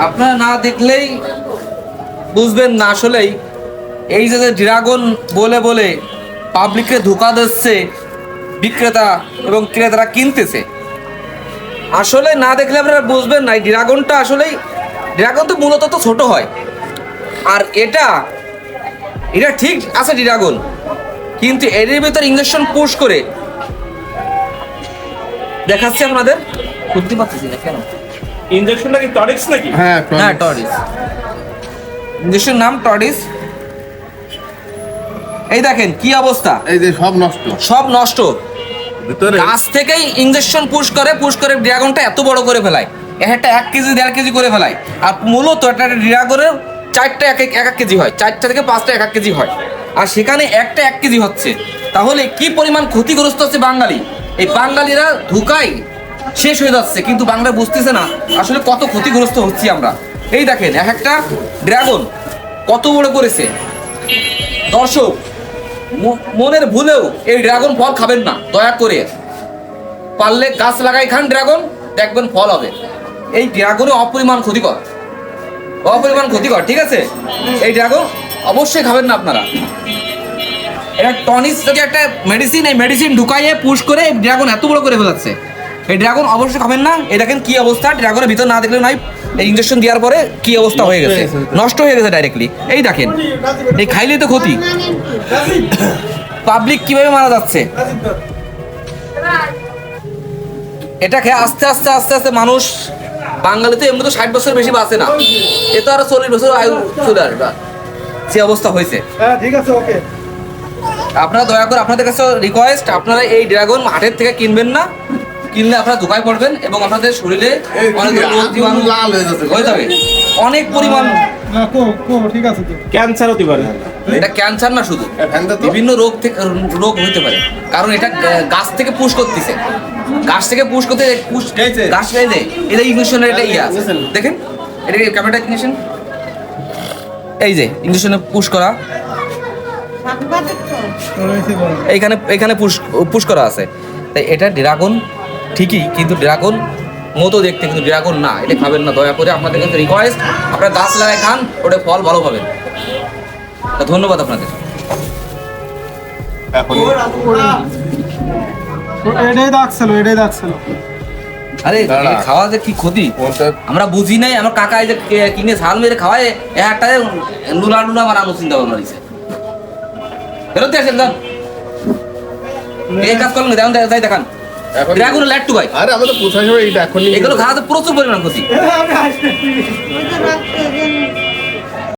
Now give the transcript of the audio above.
আপনারা না দেখলেই বুঝবেন না। আসলেই এই যে ড্রাগন বলে বলে পাবলিককে ধোঁকা দিচ্ছে বিক্রেতা এবং ক্রেতারা কিনতেছে, আসলে না দেখলে আপনারা বুঝবেন না। এই ড্রাগনটা আসলেই, ড্রাগন তো মূলত তো ছোট হয়, আর এটা এটা ঠিক আছে ড্রাগন, কিন্তু এর ভিতর ইঞ্জেকশন পুশ করে দেখাচ্ছে আপনাদের। বুঝতে পারতেছি না কেন ইনজেকশনটা কি টরিক্স নাকি? হ্যাঁ হ্যাঁ টরিস, ইঞ্জেকশন নাম টরিস। এই দেখেন কি অবস্থা, এই যে সব নষ্ট সব নষ্ট। ভিতরে গাছ থেকেই ইঞ্জেকশন পুশ করে ড্রাগনটা এত বড় করে ফেলায়, একটা 1 কেজি 1.5 কেজি করে ফেলায়। আর মূলত একটা ড্রাগনের 4টা এক এক কেজি হয়, 4টা থেকে 5টা 1 কেজি হয়, আর সেখানে একটা 1 কেজি হচ্ছে। তাহলে কি পরিমাণ ক্ষতিগ্রস্ত হচ্ছে বাঙালি। এই বাঙালিরা ধোঁকায় শেষ হয়ে যাচ্ছে, কিন্তু বাংলা বুঝতেছে না আসলে কত ক্ষতিগ্রস্ত হচ্ছি আমরা। এই দেখেন এক একটা ড্রাগন কত বড় করেছে। দর্শক মনের ভুলেও এই ড্রাগন ফল খাবেন না দয়া করে। পারলে গাছ লাগাই খান ড্রাগন, দেখবেন ফল হবে। এই ড্রাগনে অপরিমাণ ক্ষতিকর, ঠিক আছে? এই ড্রাগন অবশ্যই খাবেন না আপনারা। এটা টনিস থেকে একটা মেডিসিন, এই মেডিসিন ঢুকাইয়ে পুশ করে এই ড্রাগন এত বড় করে ফেলাচ্ছে। এই ড্রাগন অবশ্যই খাবেন না। এই দেখেন কি অবস্থা, ড্রাগনের ভিতর না দেখলে নাই। এই ইঞ্জেকশন দেওয়ার পরে কি অবস্থা হয়ে গেছে, নষ্ট হয়ে গেছে ডাইরেক্টলি। এই দেখেন, এই খাইলেই তো ক্ষতি। পাবলিক কিভাবে মারা যাচ্ছে এটা খেয়ে। আস্তে আস্তে আস্তে আস্তে মানুষ, বাঙালিতে এমনি তো 60 বছর বেশি বাঁচে না, এ তো আরো 40 বছর আয়ু চলে আসবে, সে অবস্থা হয়েছে। হ্যাঁ ঠিক আছে, ওকে। আপনারা দয়া করে, আপনাদের কাছে রিকোয়েস্ট, আপনারা এই ড্রাগন হাটের থেকে কিনবেন না। কিনলে আপনারা ধোকায় পড়বেন এবং আপনাদের শরীরে অনেক রোগ জীবাণু লাল হয়ে যাচ্ছে হয়ে যাবে অনেক পরিমাণ। না ঠিক আছে তো। ক্যান্সার হতে পারে। এটা ক্যান্সার না শুধু, ফ্যানটা তো বিভিন্ন রোগ থেকে রোগ হতে পারে, কারণ এটা গাছ থেকে পুশ করতেছে। গাছ থেকে পুশ করতে পুশ গাছ খাই দেয়। এটা ইঞ্জেকশনের এটা ইয়ে আছে, দেখেন এটা ক্যামেরাটা ইঞ্জেকশন, এই যে ইঞ্জেকশনে পুশ করা, এইখানে এখানে পুশ করা আছে। তাই এটা ড্রাগন ঠিকই, কিন্তু ড্রাগন মতো দেখতে, কিন্তু ড্রাগন না। এটা খাবেন না দয়া করে, আপনাদের কাছে রিকোয়েস্ট। আপনারা গাছ লাগায় খান, ওটা ফল ভালো পাবেন। তা ধন্যবাদ আপনাদের। এখন এটাই দাগ ছিল। আরে দাঁড়া। এ খাওয়া যে কি ক্ষতি আমরা বুঝি নাই। আমার কাকা এই যে কিনে ঝাল মেরে খাওয়ায়, একটা নুলা বানানো চিন্তা ভাবনা দিছে। বেরোতে আসেন যান, এই কাজ করেন, দেখান যাই দেখান। এখন ড্রাগনের লাট্টু ভাই, আরে আমাদের পোষাই হবে এইটা এখনই এগুলো খাওয়াতে প্রচুর পরিমাণ ক্ষতি। আমি আসতে